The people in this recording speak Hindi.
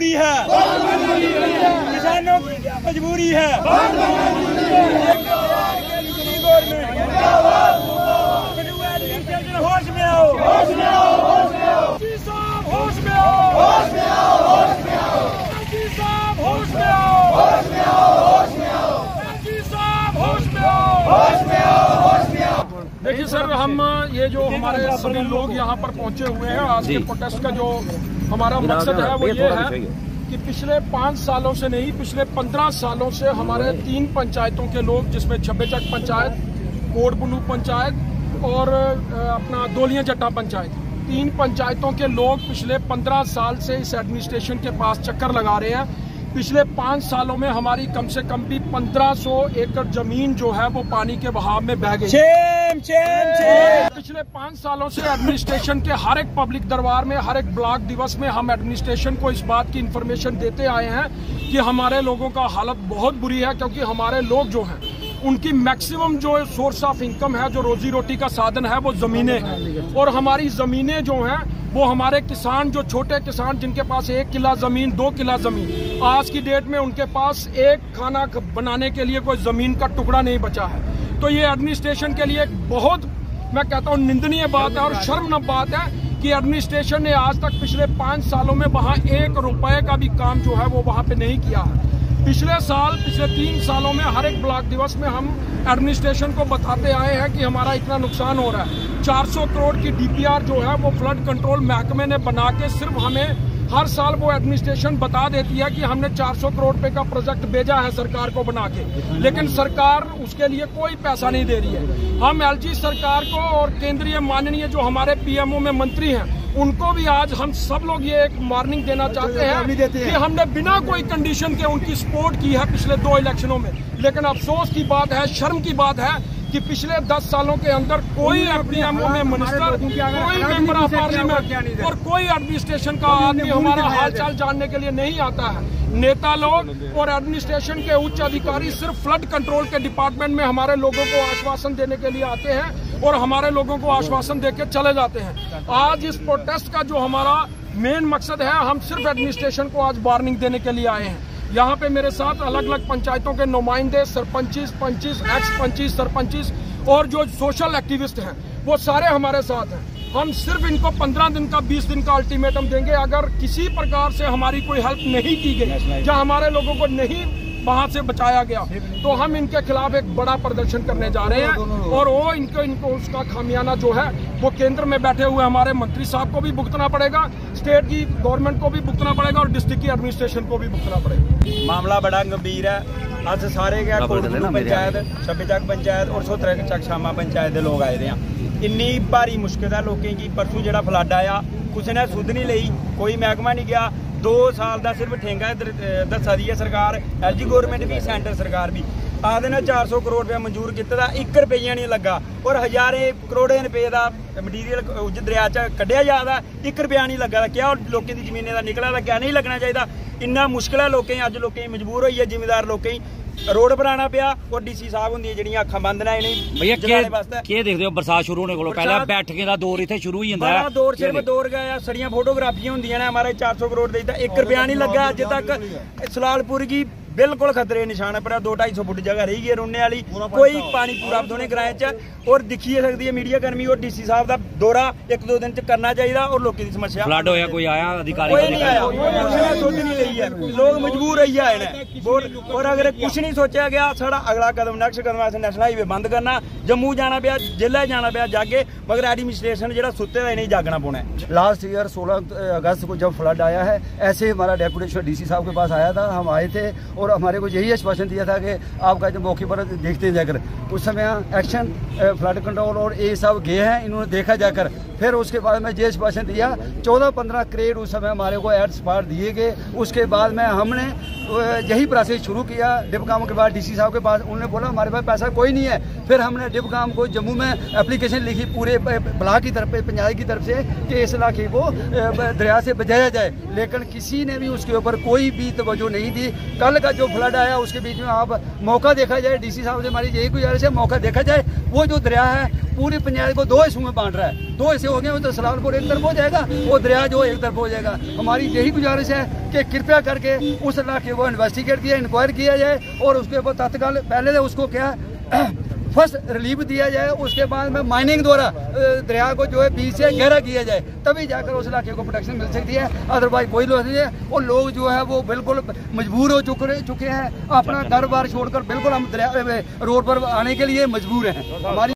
मजबूरी है, किसानों की क्या मजबूरी है। होश में आओ, होश में आओ, होश में आओ, होश में आओ, होश में आओ, होश में आओ, होश में आओ, होश में आओ, होश में आओ, होश में आओ, होश में आओ, होश में आओ। देखिए सर, हम ये जो हमारे सभी लोग यहाँ पर पहुँचे हुए हैं, आज के प्रोटेस्ट का जो हमारा मकसद है वो ये है कि पिछले 5 सालों से नहीं, पिछले 15 सालों से हमारे 3 पंचायतों के लोग, जिसमें छब्बेचक पंचायत, कोटबुलू पंचायत और अपना दोलिया जट्टा पंचायत, 3 पंचायतों के लोग पिछले 15 साल से इस एडमिनिस्ट्रेशन के पास चक्कर लगा रहे हैं। पिछले 5 सालों में हमारी कम से कम भी 1500 एकड़ जमीन जो है वो पानी के बहाव में बह गई। पिछले 5 सालों से एडमिनिस्ट्रेशन के हर एक पब्लिक दरबार में, हर एक ब्लॉक दिवस में हम एडमिनिस्ट्रेशन को इस बात की इंफॉर्मेशन देते आए हैं कि हमारे लोगों का हालत बहुत बुरी है, क्योंकि हमारे लोग जो हैं उनकी मैक्सिमम जो सोर्स ऑफ इनकम है, जो रोजी रोटी का साधन है, वो जमीनें हैं। और हमारी जमीनें जो हैं वो हमारे किसान, जो छोटे किसान जिनके पास 1 किला जमीन, 2 किला जमीन, आज की डेट में उनके पास एक खाना बनाने के लिए कोई जमीन का टुकड़ा नहीं बचा है। तो ये एडमिनिस्ट्रेशन के लिए एक बहुत, मैं कहता हूँ, निंदनीय बात है और शर्मनाक बात है कि एडमिनिस्ट्रेशन ने आज तक पिछले 5 सालों में वहाँ 1 रुपए का भी काम जो है वो वहाँ पे नहीं किया है। पिछले 3 सालों में हर एक ब्लॉक दिवस में हम एडमिनिस्ट्रेशन को बताते आए हैं कि हमारा इतना नुकसान हो रहा है। 400 करोड़ की डीपीआर जो है वो फ्लड कंट्रोल महकमे ने बना के सिर्फ हमें हर साल वो एडमिनिस्ट्रेशन बता देती है कि हमने 400 करोड़ रुपए का प्रोजेक्ट भेजा है सरकार को बना के, लेकिन सरकार उसके लिए कोई पैसा नहीं दे रही है। हम एलजी सरकार को और केंद्रीय माननीय जो हमारे पीएमओ में मंत्री हैं उनको भी आज हम सब लोग ये एक वार्निंग देना चाहते हैं कि हमने बिना कोई कंडीशन के उनकी सपोर्ट की है पिछले 2 इलेक्शनों में। लेकिन अफसोस की बात है, शर्म की बात है कि पिछले 10 सालों के अंदर कोई पीएमओ में मिनिस्टर, कोई मेंबर ऑफ पार्लियामेंट और कोई एडमिनिस्ट्रेशन का आदमी हमारा हालचाल जानने के लिए नहीं आता है। नेता लोग और एडमिनिस्ट्रेशन के उच्च अधिकारी सिर्फ फ्लड कंट्रोल के डिपार्टमेंट में हमारे लोगों को आश्वासन देने के लिए आते हैं और हमारे लोगों को आश्वासन देकर चले जाते हैं। आज इस प्रोटेस्ट का जो हमारा मेन मकसद है, हम सिर्फ एडमिनिस्ट्रेशन को आज वार्निंग देने के लिए आए हैं। यहाँ पे मेरे साथ अलग अलग पंचायतों के नुमाइंदे, सरपंचिस, पंचिस, एक्स पंचिस, सरपंचिस और जो सोशल एक्टिविस्ट हैं वो सारे हमारे साथ हैं। हम सिर्फ इनको 15 दिन का, 20 दिन का अल्टीमेटम देंगे। अगर किसी प्रकार से हमारी कोई हेल्प नहीं की गई या हमारे लोगों को नहीं वहां से बचाया गया तो हम इनके खिलाफ एक बड़ा प्रदर्शन करने जा रहे हैं और वो इनको उसका खामियाना जो है वो केंद्र में बैठे हुए हमारे मंत्री साहब को भी भुगतना पड़ेगा, स्टेट की गवर्नमेंट को भी भुगतना पड़ेगा और डिस्ट्रिक्ट की एडमिनिस्ट्रेशन को भी भुगतना पड़ेगा। मामला बड़ा गंभीर है। अस सारे गया कोटबुलू पंचायत, छब्बेचक पंचायत और सोतरचक शामा पंचायत के लोग आए थे। इन्नी भारी मुश्किल है लोगों की। परसों जो फ्लड आया कुछ ने सुध नहीं ली, कोई महकमा नहीं गया। 2 साल का सिर्फ ठेंगा दसा दी है सरकार, एलजी गवर्नमेंट भी, सेंटर सरकार भी। आखते ने 400 करोड़ रुपया मंजूर किया, 1 रुपया नहीं लगा और हजारे करोड़े रुपये का मटीरियल उज दरिया च कढ़िया जाता, 1 रुपया नहीं लगा। क्या लोगों की जमीने का निकला था, क्या नहीं लगना चाहिए। इन्ना मुश्किल है लोगों, अज लोग मजबूर होई है, जिमीदार लोग रोड बनाना पिया और डीसी साहब होंगे जिहड़ियां अखां बंद ने भैया क्या देखते हो बरसात शुरू होने को पहले बैठकें का दौर इत्थे शुरू ही होंदा है। दौर सिर्फ दौर गया, सड़ियां फोटोग्राफियां होंदियां ने। हमारे 400 करोड़ देता, 1 रुपया नहीं लगा अज तक। सलालपुर की बिल्कुल खतरे निशान पर 200-250 फुट जगह रही है रोने वाली, कोई पानी पूरा दोने ग्रां च। और दिखी सकती है मीडिया कर्मी और डीसी साहब का दौरा 1-2 दिन च करना चाहिए और लोगों की समस्या। फ्लड होया कोई आया अधिकारी? कोई नहीं आया, सोच नहीं रही है, लोग मजबूर रही है। और अगर कुछ नहीं सोचा गया, साड़ा अगला कदम, नेक्स्ट कदम ऐसे नेशनल हाईवे बंद करना, जम्मू जाना पाया, जिले जाना पाया जागे, मगर एडमिनिस्ट्रेशन जो सुते हुए नहीं जागना पौना है। लास्ट ईयर 16 अगस्त को जब फ्लड आया है, ऐसे हमारा डेपुटेशन डीसी साहब के पास आया था, हम आए थे और हमारे को यही आश्वासन दिया था कि आपका जो मौके पर देखते हैं जाकर। उस समय एक्शन फ्लड कंट्रोल और ये सब गए हैं, इन्होंने देखा जाकर। फिर उसके बाद में ये आश्वासन दिया 14-15 करोड़ उस समय हमारे को एड स्पार दिए गए। उसके बाद में हमने यही प्रोसेस शुरू किया डिपकाम के बाद डीसी साहब के पास। उन्होंने बोला हमारे पास पैसा कोई नहीं है। फिर हमने डिपकाम को जम्मू में एप्लीकेशन लिखी पूरे ब्लॉक की तरफ, पंचायत की तरफ से कि इस इलाके को दरिया से बचाया जाए, लेकिन किसी ने भी उसके ऊपर कोई भी तवज्जो नहीं दी। कल का जो फ्लड आया उसके बीच में आप मौका देखा जाए, डीसी साहब से हमारी यही गुजारिश है, मौका देखा जाए वो जो दरिया है पूरी पंचायत को 2 हिस्सों में बांट रहा है। 2 हिस्से हो गए तो सलालपुर एक तरफ हो जाएगा, वो दरिया जो एक तरफ हो जाएगा। हमारी यही गुजारिश है कि कृपया करके उस इलाके को इन्वेस्टिगेट किया, इंक्वायर किया जाए और उसके ऊपर तत्काल पहले उसको क्या फर्स्ट रिलीफ दिया जाए, उसके बाद में माइनिंग द्वारा दरिया को जो है बीच से गहरा किया जाए, तभी जाकर उस इलाके को प्रोटेक्शन मिल सकती है। अदरवाइज कोई लोग नहीं है। और लोग जो है वो बिल्कुल मजबूर हो चुके हैं, अपना घर बार छोड़कर बिल्कुल हम दरिया रोड पर आने के लिए मजबूर हैं। हमारी